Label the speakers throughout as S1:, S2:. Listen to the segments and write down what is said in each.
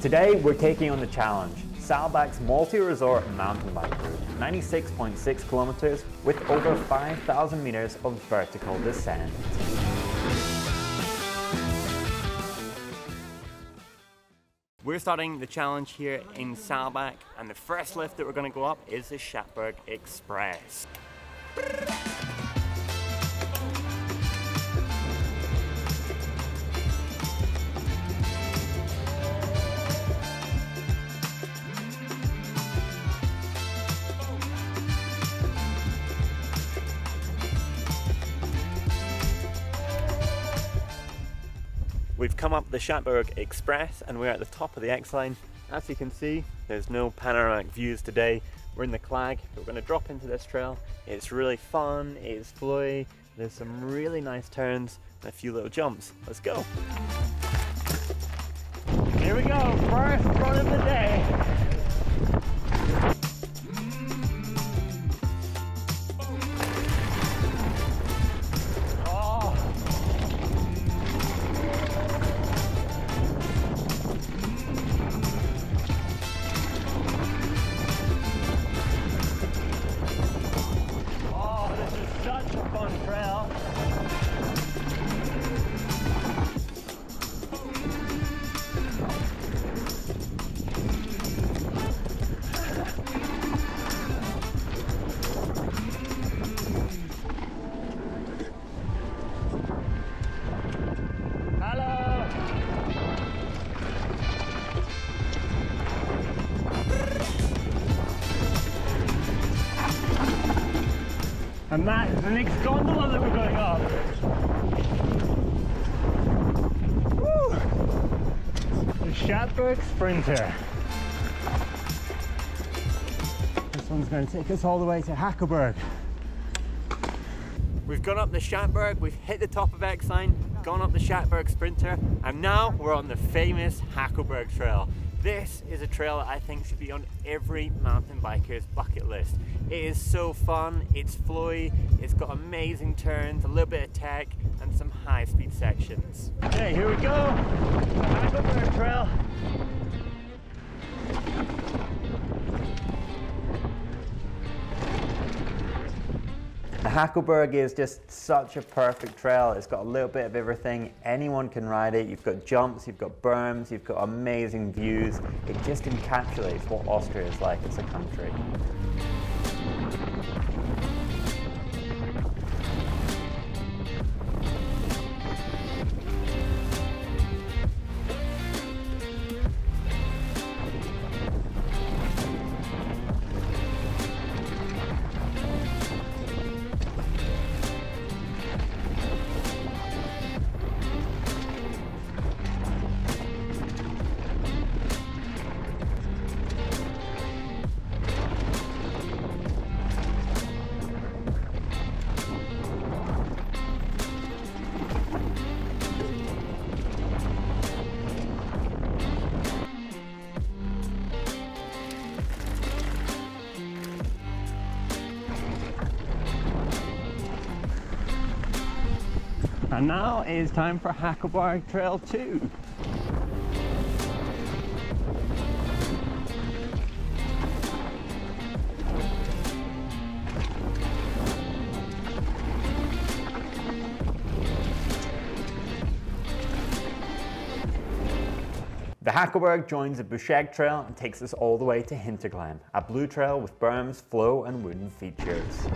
S1: Today we're taking on the challenge, Saalbach's multi-resort mountain bike route, 96.6 kilometers with over 5,000 meters of vertical descent. We're starting the challenge here in Saalbach, and the first lift that we're going to go up is the Schattberg Express. We've come up the Schattberg Express and we're at the top of the X-line. As you can see, there's no panoramic views today. We're in the Clag, but we're going to drop into this trail. It's really fun, it's flowy, there's some really nice turns and a few little jumps. Let's go! Here we go, first run of the day. And that is the next gondola that we're going up. Woo! The Schattberg Sprinter. This one's going to take us all the way to Hakelberg. We've gone up the Schattberg, we've hit the top of X-line, gone up the Schattberg Sprinter, and now we're on the famous Hakelberg Trail. This is a trail that I think should be on every mountain biker's bucket list. It is so fun, it's flowy, it's got amazing turns, a little bit of tech, and some high-speed sections. Okay, here we go, the Hakelberg Trail. The Hakelberg is just such a perfect trail. It's got a little bit of everything. Anyone can ride it. You've got jumps, you've got berms, you've got amazing views. It just encapsulates what Austria is like as a country. And now it is time for Hakelberg Trail 2. The Hakelberg joins the Buschegg Trail and takes us all the way to Hinterglemm, a blue trail with berms, flow and wooden features.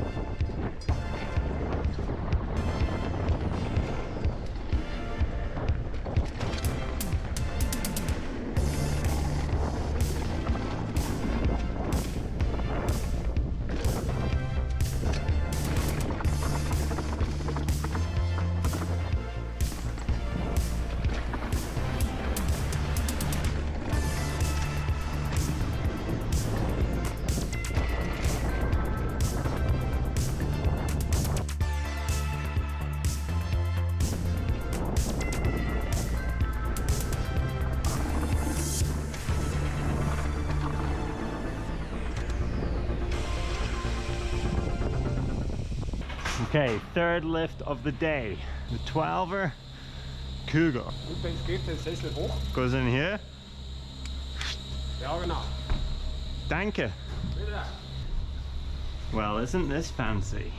S1: Okay, third lift of the day. The 12er Cougar. Goes in here.
S2: Ja, genau.
S1: Danke.
S2: Bitte.
S1: Well, isn't this fancy?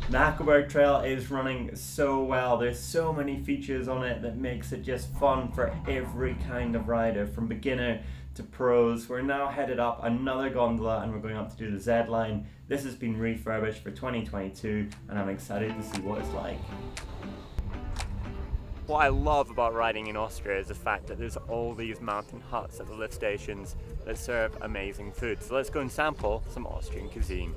S1: The Hackleberg Trail is running so well. There's so many features on it that makes it just fun for every kind of rider, from beginner to pros. We're now headed up another gondola and we're going up to do the Z line. This has been refurbished for 2022 and I'm excited to see what it's like. What I love about riding in Austria is the fact that there's all these mountain huts at the lift stations that serve amazing food. So let's go and sample some Austrian cuisine.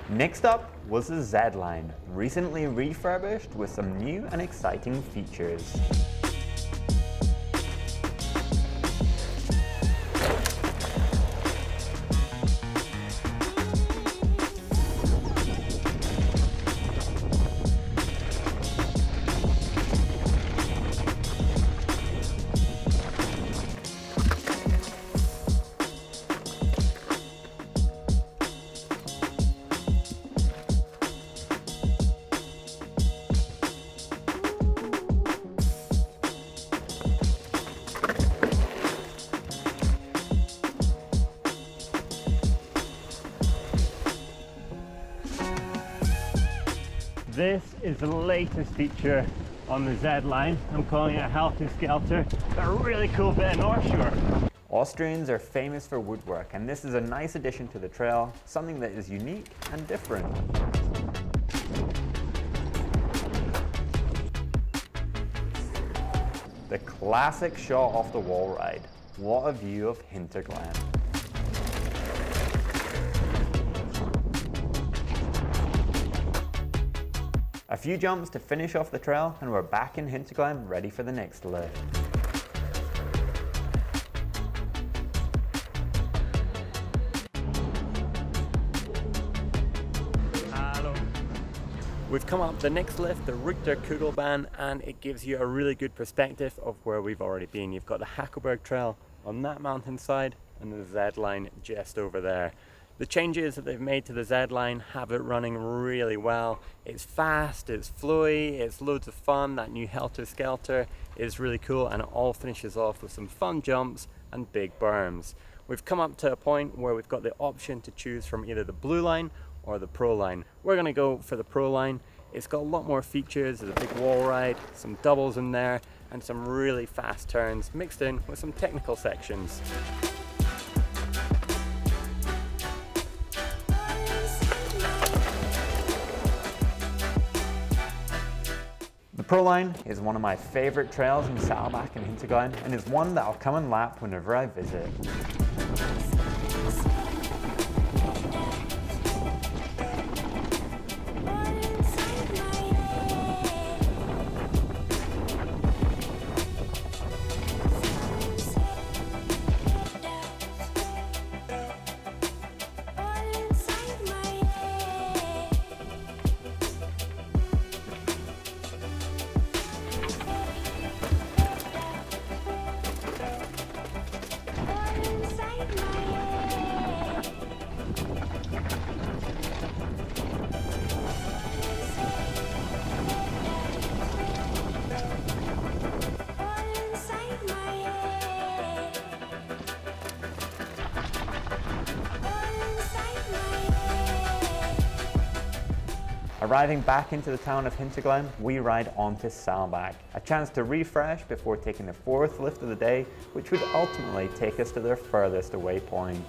S1: Next up was the Z line, recently refurbished with some new and exciting features. This is the latest feature on the Z line. I'm calling it a Helter Skelter. A really cool bit of North Shore. Austrians are famous for woodwork, and this is a nice addition to the trail, something that is unique and different. The classic shot off the wall ride. What a view of Hinterglemm. A few jumps to finish off the trail and we're back in Hinterglemm ready for the next lift. Hello. We've come up the next lift, the Richter Kugelbahn, and it gives you a really good perspective of where we've already been. You've got the Hackleberg Trail on that mountainside and the Z line just over there. The changes that they've made to the Z line have it running really well. It's fast, it's flowy, it's loads of fun. That new Helter Skelter is really cool, and it all finishes off with some fun jumps and big berms. We've come up to a point where we've got the option to choose from either the blue line or the pro line. We're gonna go for the pro line. It's got a lot more features. There's a big wall ride, some doubles in there, and some really fast turns mixed in with some technical sections. The Pro Line is one of my favourite trails in Saalbach and Hinterglemm, and is one that I'll come and lap whenever I visit. Arriving back into the town of Hinterglemm, we ride on to Saalbach, a chance to refresh before taking the fourth lift of the day, which would ultimately take us to their furthest away point.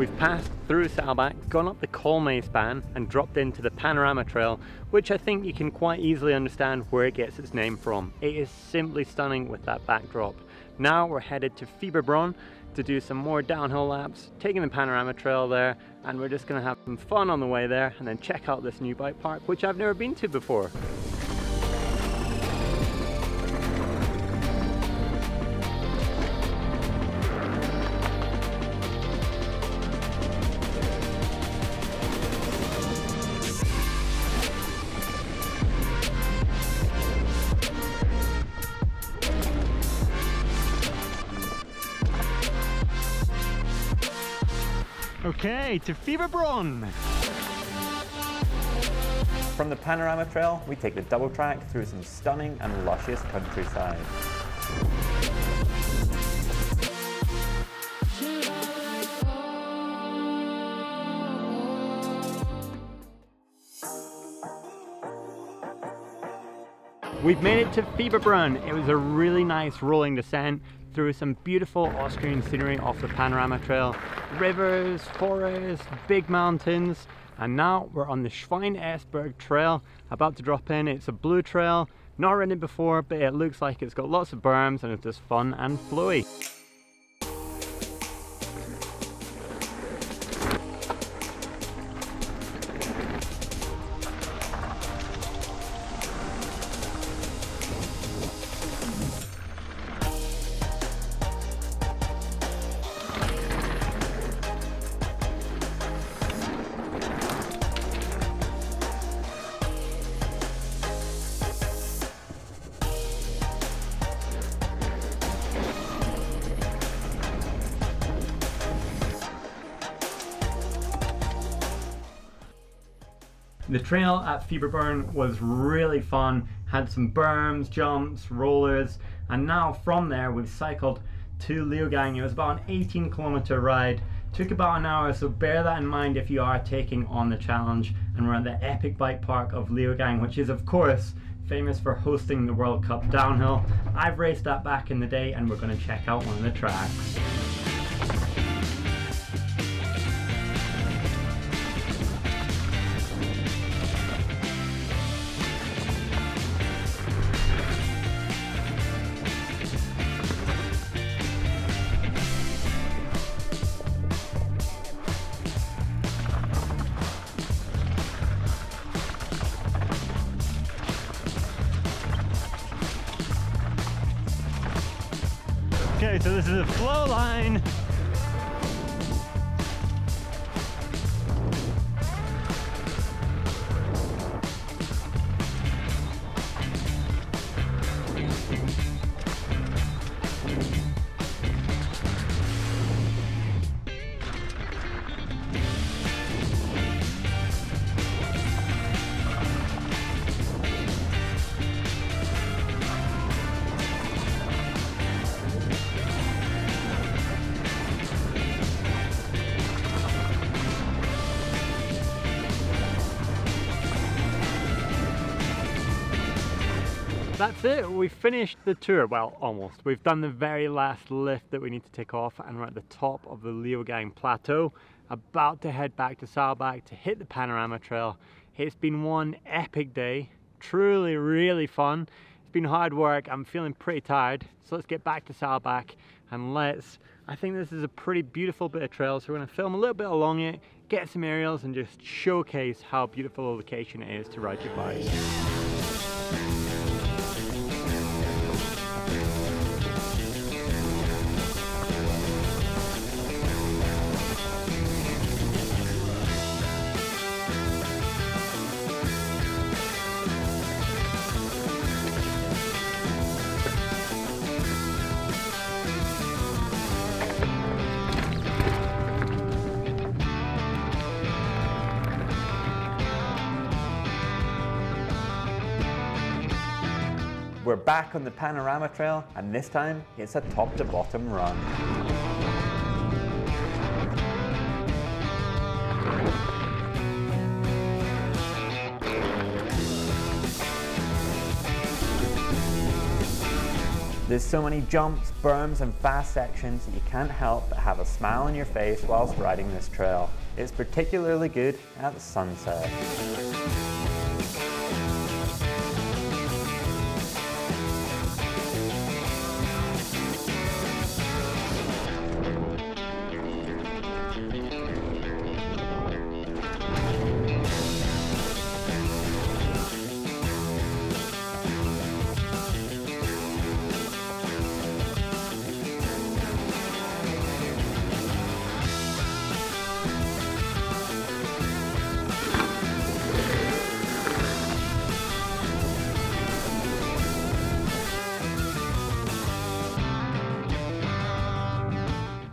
S1: We've passed through Saalbach, gone up the Colmay span and dropped into the Panorama Trail, which I think you can quite easily understand where it gets its name from. It is simply stunning with that backdrop. Now we're headed to Fieberbrunn to do some more downhill laps, taking the Panorama Trail there, and we're just going to have some fun on the way there and then check out this new bike park, which I've never been to before. Okay, to Fieberbrunn!
S2: From the Panorama Trail, we take the double track through some stunning and luscious countryside.
S1: We've made it to Fieberbrunn. It was a really nice rolling descent through some beautiful Austrian scenery off the Panorama Trail. Rivers, forests, big mountains, and now we're on the Schweinesberg Trail, about to drop in. It's a blue trail, not ridden it before, but it looks like it's got lots of berms and it's just fun and flowy. The trail at Fieberbrunn was really fun, had some berms, jumps, rollers, and now from there we've cycled to Leogang. It was about an 18-kilometer ride, took about an hour, so bear that in mind if you are taking on the challenge. And we're at the epic bike park of Leogang, which is of course famous for hosting the World Cup downhill. I've raced that back in the day and we're going to check out one of the tracks. Okay, so this is a flow line. That's it, we've finished the tour. Well, almost. We've done the very last lift that we need to take off and we're at the top of the Leogang plateau, about to head back to Saalbach to hit the Panorama Trail. It's been one epic day, truly really fun. It's been hard work, I'm feeling pretty tired, so let's get back to Saalbach and I think this is a pretty beautiful bit of trail, so we're going to film a little bit along it, get some aerials and just showcase how beautiful a location it is to ride your bike.
S2: We're back on the Panorama Trail, and this time it's a top to bottom run. There's so many jumps, berms and fast sections that you can't help but have a smile on your face whilst riding this trail. It's particularly good at sunset.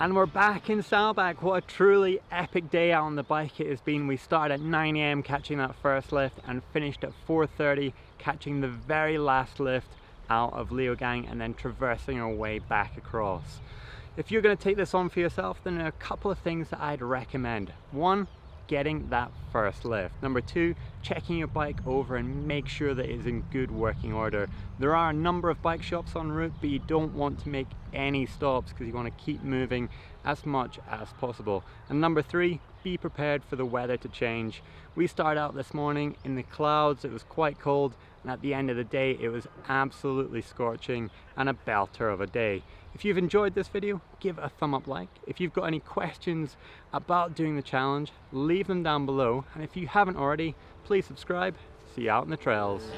S1: And we're back in Saalbach. What a truly epic day out on the bike it has been. We started at 9 AM catching that first lift and finished at 4:30 catching the very last lift out of Leogang and then traversing our way back across. If you're going to take this on for yourself, then there are a couple of things that I'd recommend. One, getting that first lift. Number two, checking your bike over and make sure that it's in good working order. There are a number of bike shops en route, but you don't want to make any stops because you want to keep moving as much as possible. And number three, be prepared for the weather to change. We started out this morning in the clouds, it was quite cold, and at the end of the day it was absolutely scorching and a belter of a day. If you've enjoyed this video, give it a thumb up like. If you've got any questions about doing the challenge, leave them down below. And if you haven't already, please subscribe. See you out on the trails.